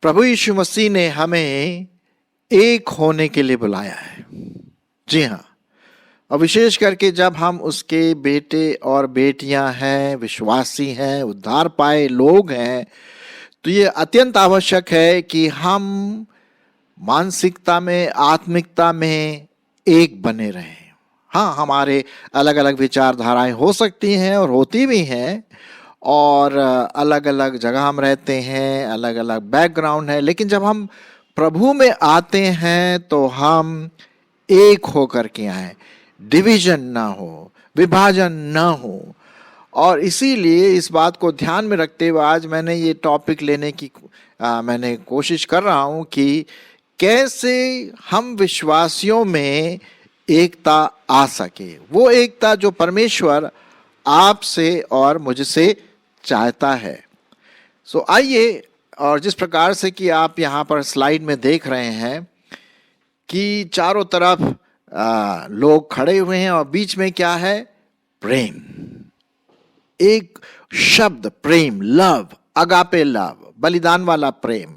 प्रभु यीशु मसीह ने हमें एक होने के लिए बुलाया है। जी हाँ, और विशेष करके जब हम उसके बेटे और बेटियां हैं, विश्वासी हैं, उद्धार पाए लोग हैं, तो ये अत्यंत आवश्यक है कि हम मानसिकता में, आत्मिकता में एक बने रहें। हाँ, हमारे अलग अलग विचारधाराएं हो सकती हैं और होती भी हैं, और अलग अलग जगह हम रहते हैं, अलग अलग बैकग्राउंड है, लेकिन जब हम प्रभु में आते हैं तो हम एक होकर के आए, डिवीजन ना हो, विभाजन ना हो। और इसीलिए इस बात को ध्यान में रखते हुए आज मैंने ये टॉपिक लेने की मैंने कोशिश कर रहा हूँ कि कैसे हम विश्वासियों में एकता आ सके, वो एकता जो परमेश्वर आपसे और मुझसे चाहता है। सो आइए, और जिस प्रकार से कि आप यहाँ पर स्लाइड में देख रहे हैं कि चारों तरफ लोग खड़े हुए हैं और बीच में क्या है? प्रेम। एक शब्द प्रेम, लव, अगापे लव, बलिदान वाला प्रेम,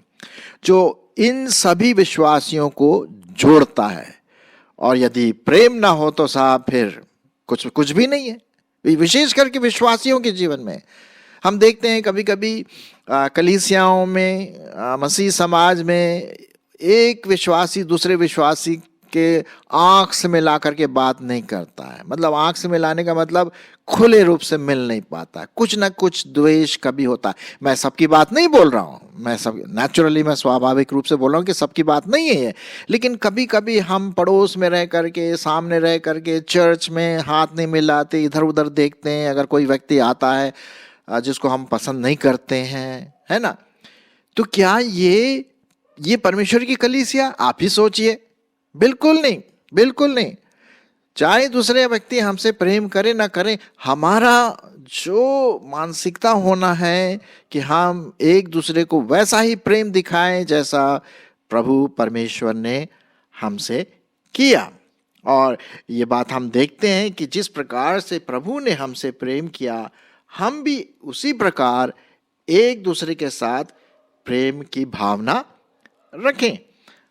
जो इन सभी विश्वासियों को जोड़ता है। और यदि प्रेम ना हो तो साहब फिर कुछ भी नहीं है। विशेष करके विश्वासियों के जीवन में हम देखते हैं कभी कभी कलीसियाओं में, मसीह समाज में, एक विश्वासी दूसरे विश्वासी के आंख से मिला करके बात नहीं करता है। मतलब आंख से मिलाने का मतलब खुले रूप से मिल नहीं पाता, कुछ ना कुछ द्वेष कभी होता है। मैं सबकी बात नहीं बोल रहा हूँ, मैं स्वाभाविक रूप से बोल रहा हूँ कि सबकी बात नहीं है ये, लेकिन कभी कभी हम पड़ोस में रह करके, सामने रह करके, चर्च में हाथ नहीं मिलाते, इधर उधर देखते हैं। अगर कोई व्यक्ति आता है जिसको हम पसंद नहीं करते हैं, है ना, तो क्या ये परमेश्वर की कलीसिया? आप ही सोचिए। बिल्कुल नहीं, बिल्कुल नहीं। चाहे दूसरे व्यक्ति हमसे प्रेम करे ना करे, हमारा जो मानसिकता होना है कि हम एक दूसरे को वैसा ही प्रेम दिखाएं जैसा प्रभु परमेश्वर ने हमसे किया। और ये बात हम देखते हैं कि जिस प्रकार से प्रभु ने हमसे प्रेम किया, हम भी उसी प्रकार एक दूसरे के साथ प्रेम की भावना रखें।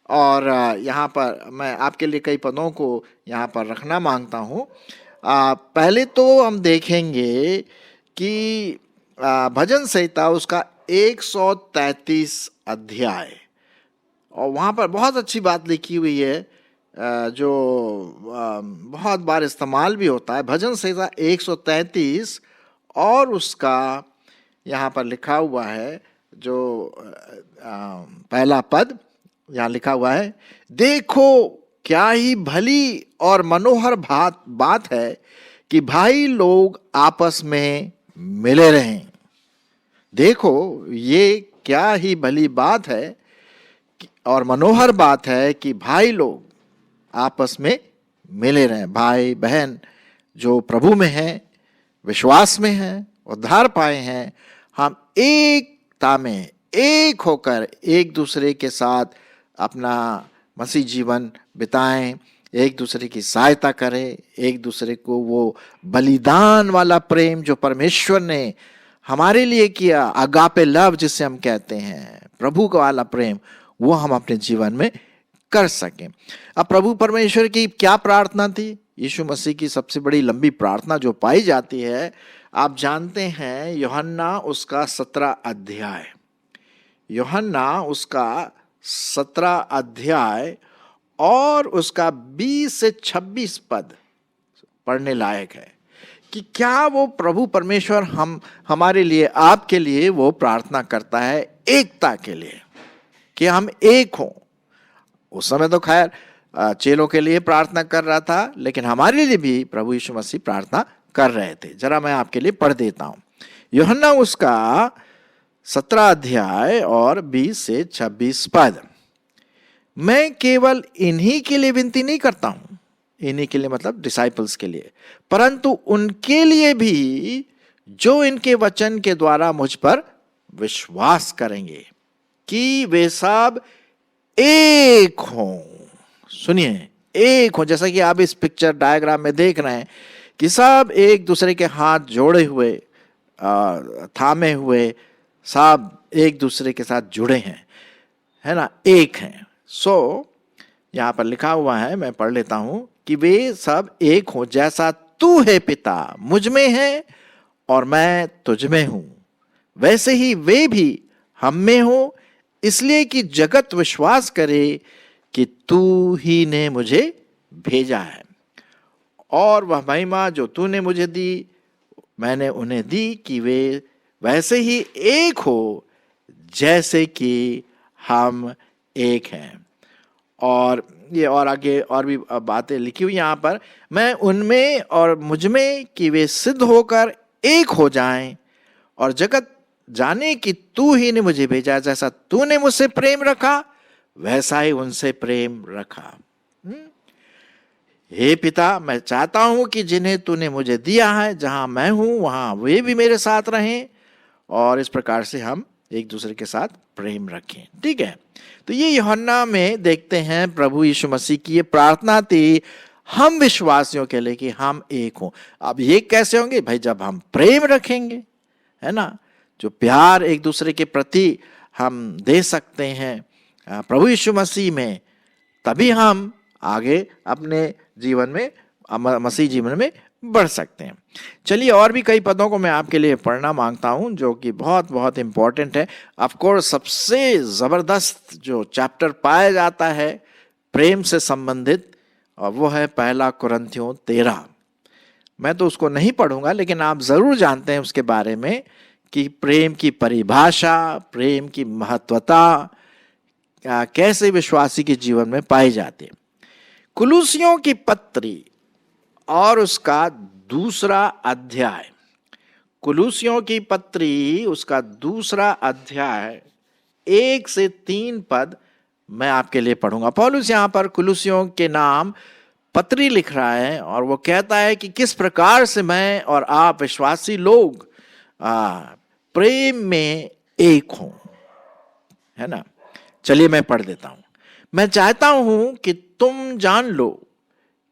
और यहाँ पर मैं आपके लिए कई पदों को यहाँ पर रखना मांगता हूँ। पहले तो हम देखेंगे कि भजन संहिता उसका 133 अध्याय, और वहाँ पर बहुत अच्छी बात लिखी हुई है जो बहुत बार इस्तेमाल भी होता है। भजन संहिता 133 और उसका यहाँ पर लिखा हुआ है जो पहला पद यहाँ लिखा हुआ है, देखो क्या ही भली और मनोहर बात है कि भाई लोग आपस में मिले रहें। देखो ये क्या ही भली बात है और मनोहर बात है कि भाई लोग आपस में मिले रहें। भाई बहन जो प्रभु में हैं, विश्वास में हैं, उद्धार पाए हैं, हम एकता में एक होकर एक दूसरे के साथ अपना मसीह जीवन बिताएं, एक दूसरे की सहायता करें, एक दूसरे को वो बलिदान वाला प्रेम जो परमेश्वर ने हमारे लिए किया, अगापे लव जिसे हम कहते हैं, प्रभु का वाला प्रेम, वो हम अपने जीवन में कर सकें। अब प्रभु परमेश्वर की क्या प्रार्थना थी? यीशु मसीह की सबसे बड़ी लंबी प्रार्थना जो पाई जाती है, आप जानते हैं, यूहन्ना उसका 17 अध्याय, यूहन्ना उसका 17 अध्याय और उसका 20 से 26 पद पढ़ने लायक है कि क्या वो प्रभु परमेश्वर हमारे लिए, आपके लिए वो प्रार्थना करता है एकता के लिए, कि हम एक हों। उस समय तो खैर चेलों के लिए प्रार्थना कर रहा था, लेकिन हमारे लिए भी प्रभु यीशु मसीह प्रार्थना कर रहे थे। जरा मैं आपके लिए पढ़ देता हूं। यूहन्ना उसका 17 अध्याय और 20 से 26 पद। मैं केवल इन्हीं के लिए विनती नहीं करता हूं, इन्हीं के लिए मतलब डिसाइपल्स के लिए, परंतु उनके लिए भी जो इनके वचन के द्वारा मुझ पर विश्वास करेंगे, कि वे सब एक हों। सुनिए, एक हो, जैसा कि आप इस पिक्चर डायग्राम में देख रहे हैं कि सब एक दूसरे के हाथ जोड़े हुए, थामे हुए, सब एक दूसरे के साथ जुड़े हैं। है ना, एक हैं। सो यहाँ पर लिखा हुआ है, मैं पढ़ लेता हूं कि वे सब एक हो, जैसा तू है पिता मुझ में है और मैं तुझ में हूं, वैसे ही वे भी हम में हो, इसलिए कि जगत विश्वास करे कि तू ही ने मुझे भेजा है। और वह महिमा जो तूने मुझे दी मैंने उन्हें दी कि वे वैसे ही एक हो जैसे कि हम एक हैं। और ये और आगे और भी बातें लिखी हुई यहाँ पर, मैं उनमें और मुझ में कि वे सिद्ध होकर एक हो जाएं और जगत जाने कि तू ही ने मुझे भेजा, जैसा तूने मुझसे प्रेम रखा वैसा ही उनसे प्रेम रखा। हे पिता, मैं चाहता हूं कि जिन्हें तूने मुझे दिया है, जहां मैं हूं वहां वे भी मेरे साथ रहें और इस प्रकार से हम एक दूसरे के साथ प्रेम रखें। ठीक है, तो ये यूहन्ना में देखते हैं प्रभु यीशु मसीह की ये प्रार्थना थी हम विश्वासियों के लिए कि हम एक हों। अब ये कैसे होंगे भाई? जब हम प्रेम रखेंगे, है ना, जो प्यार एक दूसरे के प्रति हम दे सकते हैं प्रभु यीशु मसीह में, तभी हम आगे अपने जीवन में, मसीह जीवन में बढ़ सकते हैं। चलिए, और भी कई पदों को मैं आपके लिए पढ़ना मांगता हूं जो कि बहुत बहुत इंपॉर्टेंट है। ऑफ कोर्स सबसे जबरदस्त जो चैप्टर पाया जाता है प्रेम से संबंधित, और वो है 1 कुरिन्थियों 13। मैं तो उसको नहीं पढ़ूंगा, लेकिन आप जरूर जानते हैं उसके बारे में कि प्रेम की परिभाषा, प्रेम की महत्वता कैसे विश्वासी के जीवन में पाई जाती है। कुलुसियों की पत्री और उसका दूसरा अध्याय, कुलुसियों की पत्री उसका दूसरा अध्याय 1 से 3 पद मैं आपके लिए पढ़ूंगा। पौलुस यहाँ पर कुलुसियों के नाम पत्री लिख रहा है और वो कहता है कि किस प्रकार से मैं और आप विश्वासी लोग प्रेम में एक हों, है ना। चलिए मैं पढ़ देता हूं। मैं चाहता हूं कि तुम जान लो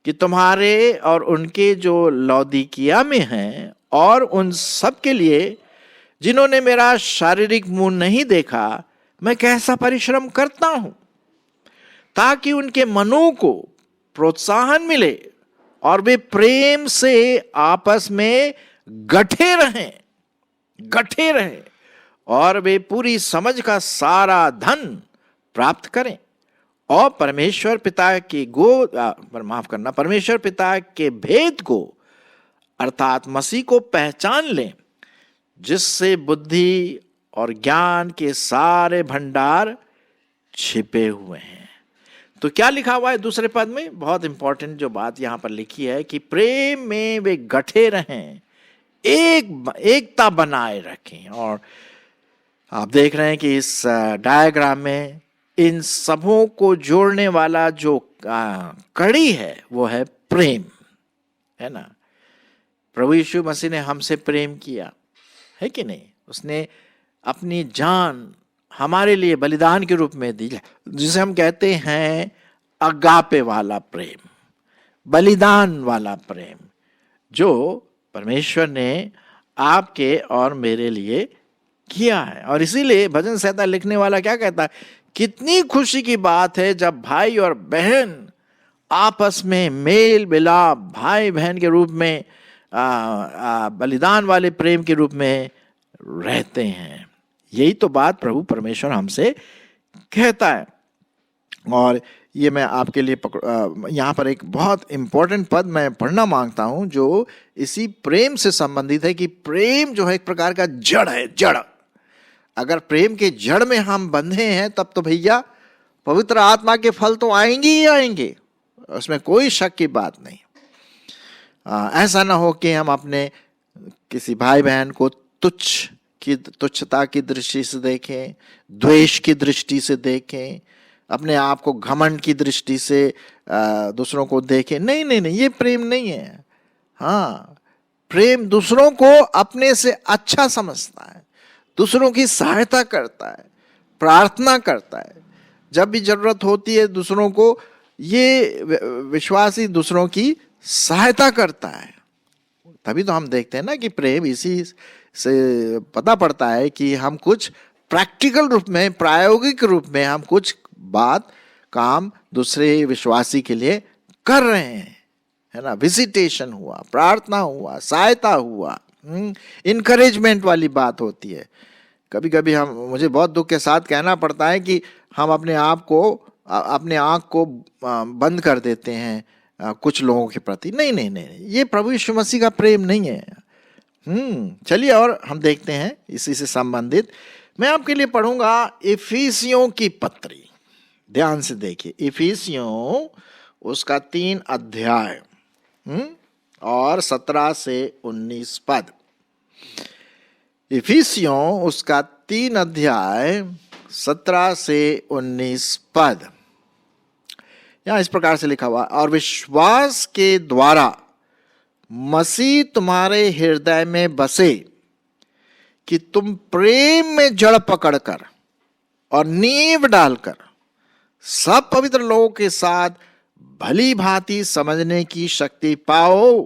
कि तुम्हारे और उनके जो लौदीकिया में हैं और उन सब के लिए जिन्होंने मेरा शारीरिक मुंह नहीं देखा, मैं कैसा परिश्रम करता हूं ताकि उनके मनों को प्रोत्साहन मिले और वे प्रेम से आपस में गठे रहें और वे पूरी समझ का सारा धन प्राप्त करें और परमेश्वर पिता के भेद को अर्थात मसीह को पहचान लें, जिससे बुद्धि और ज्ञान के सारे भंडार छिपे हुए हैं। तो क्या लिखा हुआ है दूसरे पद में? बहुत इंपॉर्टेंट जो बात यहां पर लिखी है कि प्रेम में वे गठे रहें, एकता बनाए रखें। और आप देख रहे हैं कि इस डायग्राम में इन सबों को जोड़ने वाला जो कड़ी है वो है प्रेम, है ना। प्रभु यीशु मसीह ने हमसे प्रेम किया है कि नहीं? उसने अपनी जान हमारे लिए बलिदान के रूप में दी, जिसे हम कहते हैं अगापे वाला प्रेम, बलिदान वाला प्रेम, जो परमेश्वर ने आपके और मेरे लिए किया है। और इसीलिए भजन संहिता लिखने वाला क्या कहता है? कितनी खुशी की बात है जब भाई और बहन आपस में मेल मिलाप, भाई बहन के रूप में बलिदान वाले प्रेम के रूप में रहते हैं। यही तो बात प्रभु परमेश्वर हमसे कहता है। और ये मैं आपके लिए यहाँ पर एक बहुत इंपॉर्टेंट पद मैं पढ़ना मांगता हूँ जो इसी प्रेम से संबंधित है कि प्रेम जो है एक प्रकार का जड़ है, जड़। अगर प्रेम के जड़ में हम बंधे हैं तब तो भैया पवित्र आत्मा के फल तो आएंगे ही आएंगे, उसमें कोई शक की बात नहीं। ऐसा ना हो कि हम अपने किसी भाई बहन को तुच्छता की दृष्टि से देखें, द्वेष की दृष्टि से देखें, अपने आप को घमंड की दृष्टि से दूसरों को देखें। नहीं नहीं नहीं, ये प्रेम नहीं है। हाँ, प्रेम दूसरों को अपने से अच्छा समझता है, दूसरों की सहायता करता है, प्रार्थना करता है, जब भी जरूरत होती है दूसरों को, ये विश्वासी दूसरों की सहायता करता है। तभी तो हम देखते हैं ना कि प्रेम इसी से पता पड़ता है कि हम कुछ प्रैक्टिकल रूप में, प्रायोगिक रूप में हम कुछ बात काम दूसरे विश्वासी के लिए कर रहे हैं, है ना। विजिटेशन हुआ, प्रार्थना हुआ, सहायता हुआ, इनकरेजमेंट वाली बात होती है। कभी कभी मुझे बहुत दुख के साथ कहना पड़ता है कि हम अपने आँख को बंद कर देते हैं कुछ लोगों के प्रति। नहीं, ये प्रभु यीशु मसीह का प्रेम नहीं है। चलिए और हम देखते हैं इसी से संबंधित। मैं आपके लिए पढ़ूंगा इफिसियों की पत्री। ध्यान से देखिए, इफिसियों उसका 3 अध्याय और 17 से 19 पद। इफिसियों उसका 3 अध्याय 17 से 19 पद। यहां इस प्रकार से लिखा हुआ, और विश्वास के द्वारा मसीह तुम्हारे हृदय में बसे कि तुम प्रेम में जड़ पकड़कर और नींव डालकर सब पवित्र लोगों के साथ भली भांति समझने की शक्ति पाओ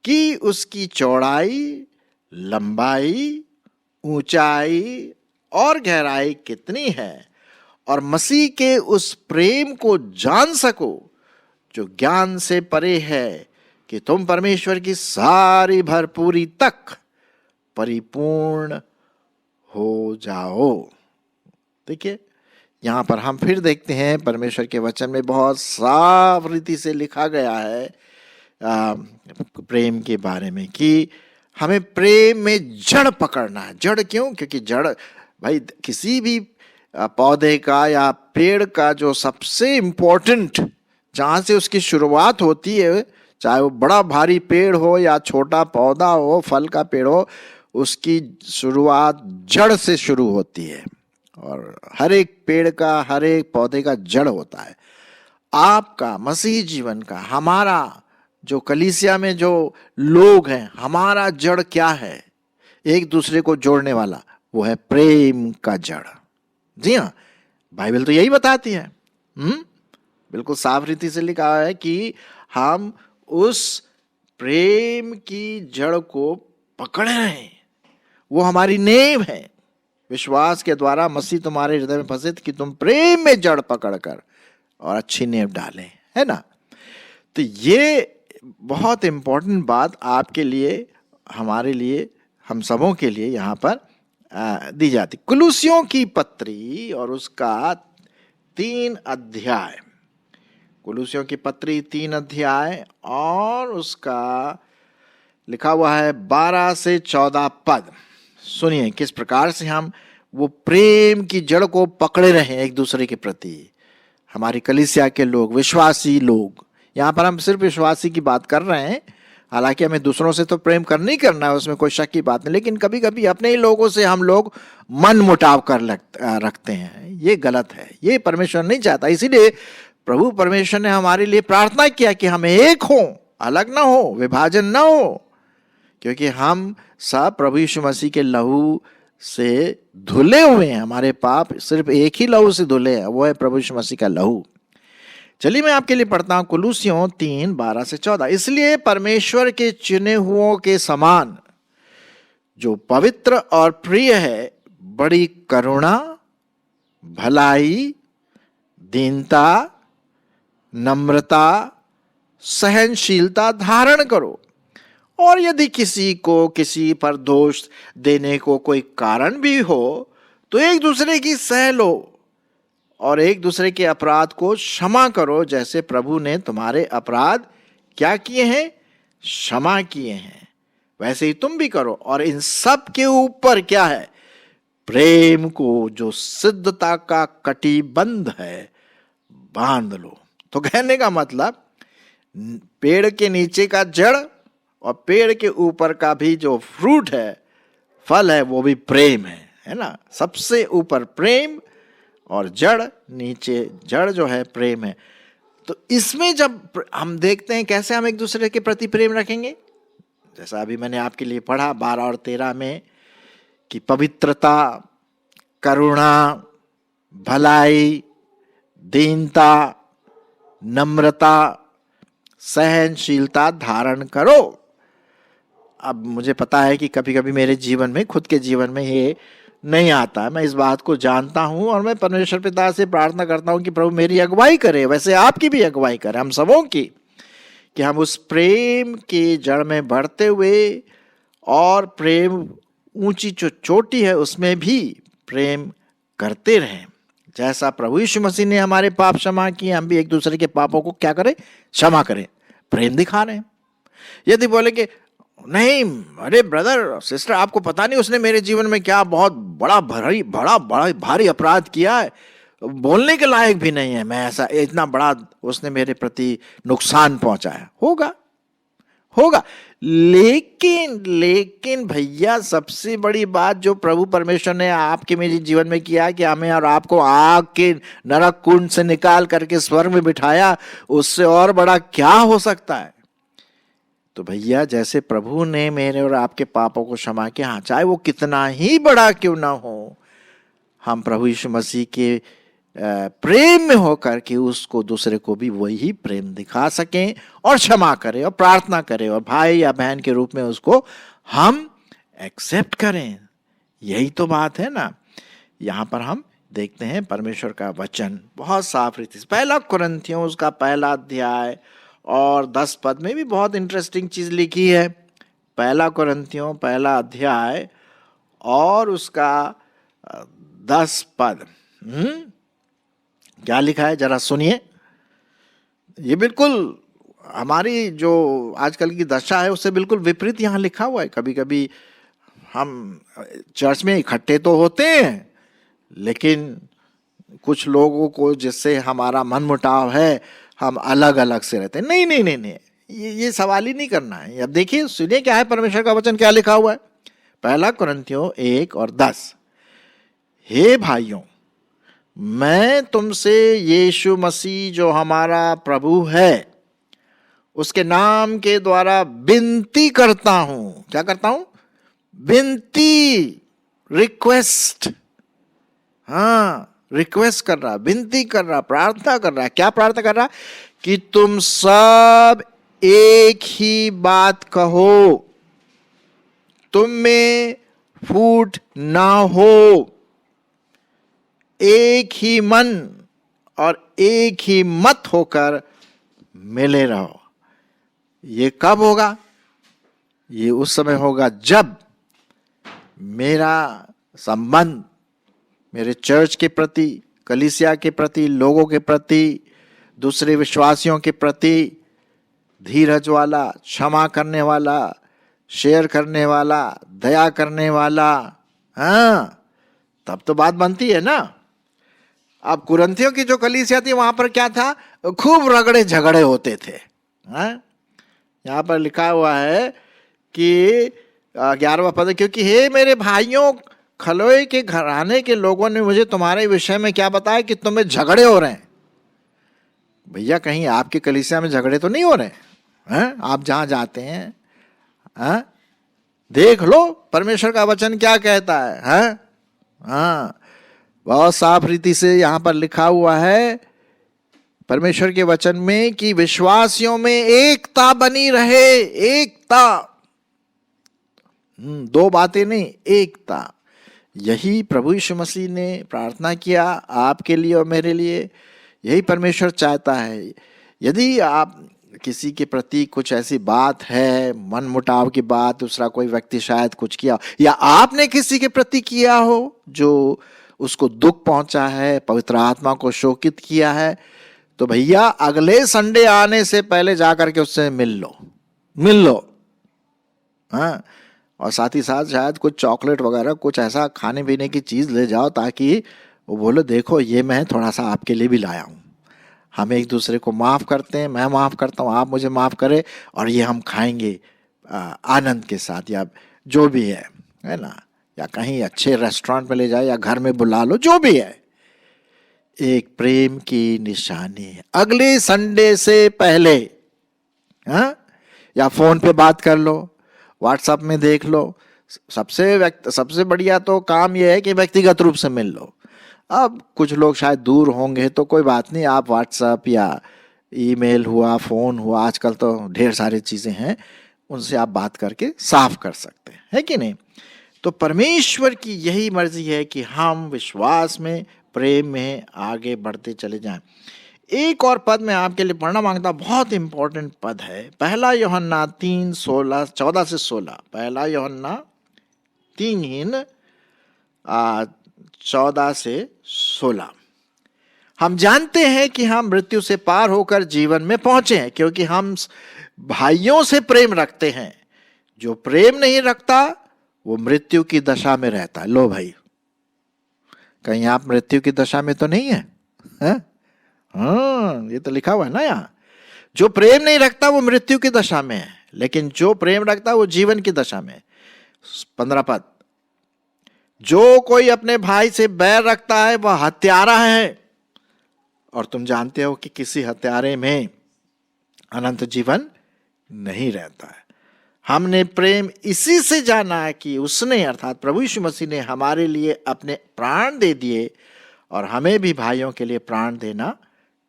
कि उसकी चौड़ाई, लंबाई, ऊंचाई और गहराई कितनी है, और मसीह के उस प्रेम को जान सको जो ज्ञान से परे है, कि तुम परमेश्वर की सारी भरपूरी तक परिपूर्ण हो जाओ। देखिए, यहां पर हम फिर देखते हैं परमेश्वर के वचन में बहुत साफ रीति से लिखा गया है प्रेम के बारे में, कि हमें प्रेम में जड़ पकड़ना है। जड़ क्यों? क्योंकि जड़, भाई, किसी भी पौधे का या पेड़ का जो सबसे इम्पोर्टेंट, जहाँ से उसकी शुरुआत होती है, चाहे वो बड़ा भारी पेड़ हो या छोटा पौधा हो, फल का पेड़ हो, उसकी शुरुआत जड़ से शुरू होती है। और हर एक पेड़ का, हर एक पौधे का जड़ होता है। आपका मसीह जीवन का, हमारा जो कलीसिया में जो लोग हैं, हमारा जड़ क्या है? एक दूसरे को जोड़ने वाला, वो है प्रेम का जड़। जी हाँ, बाइबल तो यही बताती है। बिल्कुल साफ रीति से लिखा है कि हम उस प्रेम की जड़ को पकड़े हैं, वो हमारी नींव है। विश्वास के द्वारा मसीह तुम्हारे हृदय में फंसे कि तुम प्रेम में जड़ पकड़कर और अच्छी नींव डालें, है ना। तो ये बहुत इंपॉर्टेंट बात आपके लिए, हमारे लिए, हम सबों के लिए यहाँ पर दी जाती। कुलुसियों की पत्री और उसका 3 अध्याय, कुलुसियों की पत्री 3 अध्याय और उसका लिखा हुआ है 12 से 14 पद। सुनिए किस प्रकार से हम वो प्रेम की जड़ को पकड़े रहे एक दूसरे के प्रति। हमारी कलीसिया के लोग, विश्वासी लोग, यहाँ पर हम सिर्फ विश्वासी की बात कर रहे हैं, हालांकि हमें दूसरों से तो प्रेम करना ही करना है, उसमें कोई शक की बात नहीं, लेकिन कभी कभी अपने ही लोगों से हम लोग मन मुटाव कर रखते हैं। ये गलत है, ये परमेश्वर नहीं चाहता। इसीलिए प्रभु परमेश्वर ने हमारे लिए प्रार्थना किया कि हम एक हो, अलग ना हो, विभाजन ना हो, क्योंकि हम सब प्रभु यीशु मसीह के लहू से धुले हुए हैं। हमारे पाप सिर्फ एक ही लहू से धुले हैं, वो है प्रभु यीशु मसीह का लहू। चलिए मैं आपके लिए पढ़ता हूं कुलुसियों 3 12 से 14। इसलिए परमेश्वर के चुने हुओं के समान जो पवित्र और प्रिय है, बड़ी करुणा, भलाई, दीनता, नम्रता, सहनशीलता धारण करो। और यदि किसी को किसी पर दोष देने को कोई कारण भी हो, तो एक दूसरे की सह लो और एक दूसरे के अपराध को क्षमा करो, जैसे प्रभु ने तुम्हारे अपराध क्या किए हैं? क्षमा किए हैं, वैसे ही तुम भी करो। और इन सब के ऊपर क्या है? प्रेम को, जो सिद्धता का कटिबंध है, बांध लो। तो कहने का मतलब, पेड़ के नीचे का जड़ और पेड़ के ऊपर का भी जो फ्रूट है, फल है, वो भी प्रेम है ना। सबसे ऊपर प्रेम और जड़, नीचे जड़ जो है प्रेम है। तो इसमें जब हम देखते हैं कैसे हम एक दूसरे के प्रति प्रेम रखेंगे, जैसा अभी मैंने आपके लिए पढ़ा 12 और 13 में, कि पवित्रता, करुणा, भलाई, दीनता, नम्रता, सहनशीलता धारण करो। अब मुझे पता है कि कभी कभी मेरे जीवन में, खुद के जीवन में, ये नहीं आता है। मैं इस बात को जानता हूं और मैं परमेश्वर पिता से प्रार्थना करता हूं कि प्रभु मेरी अगुवाई करे, वैसे आपकी भी अगुवाई करे, हम सबों की, कि हम उस प्रेम की जड़ में बढ़ते हुए और प्रेम ऊंची जो चोटी है उसमें भी प्रेम करते रहें। जैसा प्रभु यीशु मसीह ने हमारे पाप क्षमा किए, हम भी एक दूसरे के पापों को क्या करें? क्षमा करें, प्रेम दिखा रहे हैं। यदि बोले कि नहीं अरे ब्रदर सिस्टर आपको पता नहीं उसने मेरे जीवन में क्या बहुत बड़ा भारी अपराध किया है, बोलने के लायक भी नहीं है, मैं ऐसा इतना बड़ा उसने मेरे प्रति नुकसान पहुंचाया, होगा। लेकिन भैया सबसे बड़ी बात जो प्रभु परमेश्वर ने आपके मेरे जीवन में किया कि हमें और आपको आग के नरक कुंड से निकाल करके स्वर्ग में बिठाया, उससे और बड़ा क्या हो सकता है? तो भैया जैसे प्रभु ने मेरे और आपके पापों को क्षमा किया, हाँ चाहे वो कितना ही बड़ा क्यों ना हो, हम प्रभु यीशु मसीह के प्रेम में होकर के उसको दूसरे को भी वही प्रेम दिखा सकें और क्षमा करें और प्रार्थना करें और भाई या बहन के रूप में उसको हम एक्सेप्ट करें। यही तो बात है ना। यहाँ पर हम देखते हैं परमेश्वर का वचन बहुत साफ रीति से, 1 कुरिन्थियों उसका 1 अध्याय और 10 पद में भी बहुत इंटरेस्टिंग चीज लिखी है। 1 कुरिन्थियों 1 अध्याय और उसका 10 पद क्या लिखा है जरा सुनिए। ये बिल्कुल हमारी जो आजकल की दशा है उससे बिल्कुल विपरीत यहाँ लिखा हुआ है। कभी कभी हम चर्च में इकट्ठे तो होते हैं, लेकिन कुछ लोगों को जिससे हमारा मनमुटाव है, हम अलग अलग से रहते हैं। नहीं, ये सवाल ही नहीं करना है। अब देखिए सुनिए क्या है परमेश्वर का वचन क्या लिखा हुआ है। 1 कुरिन्थियों 1 और 10, हे भाइयों मैं तुमसे यीशु मसीह जो हमारा प्रभु है उसके नाम के द्वारा विनती करता हूं। क्या करता हूं? विनती, रिक्वेस्ट। हाँ, रिक्वेस्ट कर रहा, विनती कर रहा, प्रार्थना कर रहा। क्या प्रार्थना कर रहा? कि तुम सब एक ही बात कहो, तुम में फूट ना हो, एक ही मन और एक ही मत होकर मिले रहो। ये कब होगा? ये उस समय होगा जब मेरा संबंध मेरे चर्च के प्रति, कलीसिया के प्रति, लोगों के प्रति, दूसरे विश्वासियों के प्रति धीरज वाला, क्षमा करने वाला, शेयर करने वाला, दया करने वाला, हाँ तब तो बात बनती है ना। अब कुरिन्थियों की जो कलीसिया थी वहां पर क्या था? खूब रगड़े झगड़े होते थे। यहाँ पर लिखा हुआ है कि 11वां पद, क्योंकि हे मेरे भाइयों खलोए के घराने के लोगों ने मुझे तुम्हारे विषय में क्या बताया कि तुम्हें झगड़े हो रहे हैं। भैया कहीं आपके कलीसिया में झगड़े तो नहीं हो रहे हैं? आप जहां जाते हैं देख लो परमेश्वर का वचन क्या कहता है। हाँ बहुत साफ रीति से यहाँ पर लिखा हुआ है परमेश्वर के वचन में कि विश्वासियों में एकता बनी रहे। एकता, दो बातें नहीं, एकता। यही प्रभु यीशु मसीह ने प्रार्थना किया आपके लिए और मेरे लिए। यही परमेश्वर चाहता है। यदि आप किसी के प्रति कुछ ऐसी बात है, मन मुटाव की बात, दूसरा कोई व्यक्ति शायद कुछ किया या आपने किसी के प्रति किया हो जो उसको दुख पहुंचा है, पवित्र आत्मा को शोकित किया है, तो भैया अगले संडे आने से पहले जाकर के उससे मिल लो। हाँ, और साथ ही साथ शायद कुछ चॉकलेट वगैरह कुछ ऐसा खाने पीने की चीज ले जाओ ताकि वो बोलो देखो ये मैं थोड़ा सा आपके लिए भी लाया हूं। हम एक दूसरे को माफ करते हैं, मैं माफ करता हूं, आप मुझे माफ करें और ये हम खाएंगे आनंद के साथ, या जो भी है ना, या कहीं अच्छे रेस्टोरेंट में ले जाए या घर में बुला लो, जो भी है, एक प्रेम की निशानी है। अगले संडे से पहले या फोन पे बात कर लो, व्हाट्सएप में देख लो। सबसे बढ़िया तो काम यह है कि व्यक्तिगत रूप से मिल लो। अब कुछ लोग शायद दूर होंगे तो कोई बात नहीं, आप व्हाट्सएप या ईमेल हुआ, फोन हुआ, आजकल तो ढेर सारी चीजें हैं, उनसे आप बात करके साफ कर सकते हैं, है कि नहीं। तो परमेश्वर की यही मर्जी है कि हम विश्वास में, प्रेम में आगे बढ़ते चले जाएं। एक और पद मैं आपके लिए पढ़ना मांगता, बहुत इंपॉर्टेंट पद है। पहला यूहन्ना 3:16 14 से 16। पहला यूहन्ना 3 14 से 16। हम जानते हैं कि हम मृत्यु से पार होकर जीवन में पहुंचे हैं, क्योंकि हम भाइयों से प्रेम रखते हैं। जो प्रेम नहीं रखता वो मृत्यु की दशा में रहता है। लो भाई, कहीं आप मृत्यु की दशा में तो नहीं है? हाँ, ये तो लिखा हुआ है ना यहाँ। जो प्रेम नहीं रखता वो मृत्यु की दशा में है, लेकिन जो प्रेम रखता है वो जीवन की दशा में है। 15 पद, जो कोई अपने भाई से बैर रखता है वह हत्यारा है, और तुम जानते हो कि किसी हत्यारे में अनंत जीवन नहीं रहता है। हमने प्रेम इसी से जाना है कि उसने, अर्थात प्रभु यीशु मसीह ने हमारे लिए अपने प्राण दे दिए, और हमें भी भाइयों के लिए प्राण देना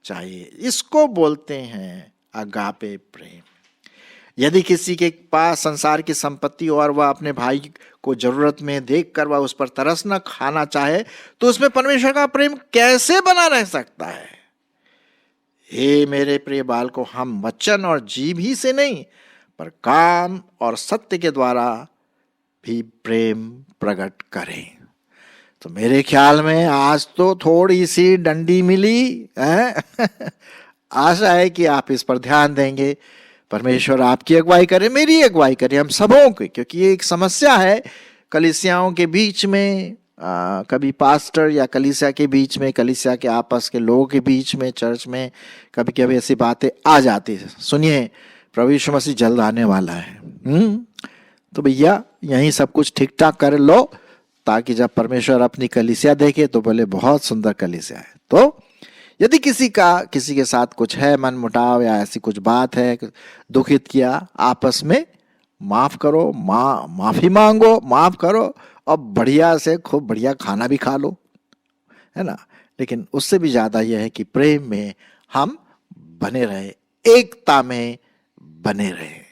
चाहिए। इसको बोलते हैं अगापे प्रेम। यदि किसी के पास संसार की संपत्ति और वह अपने भाई को जरूरत में देखकर वह उस पर तरस न खाना चाहे, तो उसमें परमेश्वर का प्रेम कैसे बना रह सकता है? हे मेरे प्रिय बालकों, हम वचन और जीभ ही से नहीं, पर काम और सत्य के द्वारा भी प्रेम प्रकट करें। तो मेरे ख्याल में आज तो थोड़ी सी डंडी मिली है। आशा है कि आप इस पर ध्यान देंगे। परमेश्वर आपकी अगुवाई करे, मेरी अगुवाई करे, हम सबों की, क्योंकि ये एक समस्या है कलीसियाओं के बीच में, कभी पास्टर या कलीसिया के बीच में, कलीसिया के आपस के लोगों के बीच में, चर्च में कभी कभी ऐसी बातें आ जाती है। सुनिए, प्रभु यीशु मसीह जल्द आने वाला है। तो भैया यहीं सब कुछ ठीक ठाक कर लो, ताकि जब परमेश्वर अपनी कलीसिया देखे तो बोले बहुत सुंदर कलीसिया है। तो यदि किसी के साथ कुछ है, मन मुटाव या ऐसी कुछ बात है, दुखित किया, आपस में माफ करो, माफी मांगो, माफ करो, और बढ़िया से खूब बढ़िया खाना भी खा लो, है ना। लेकिन उससे भी ज्यादा यह है कि प्रेम में हम बने रहे, एकता में बने रहे।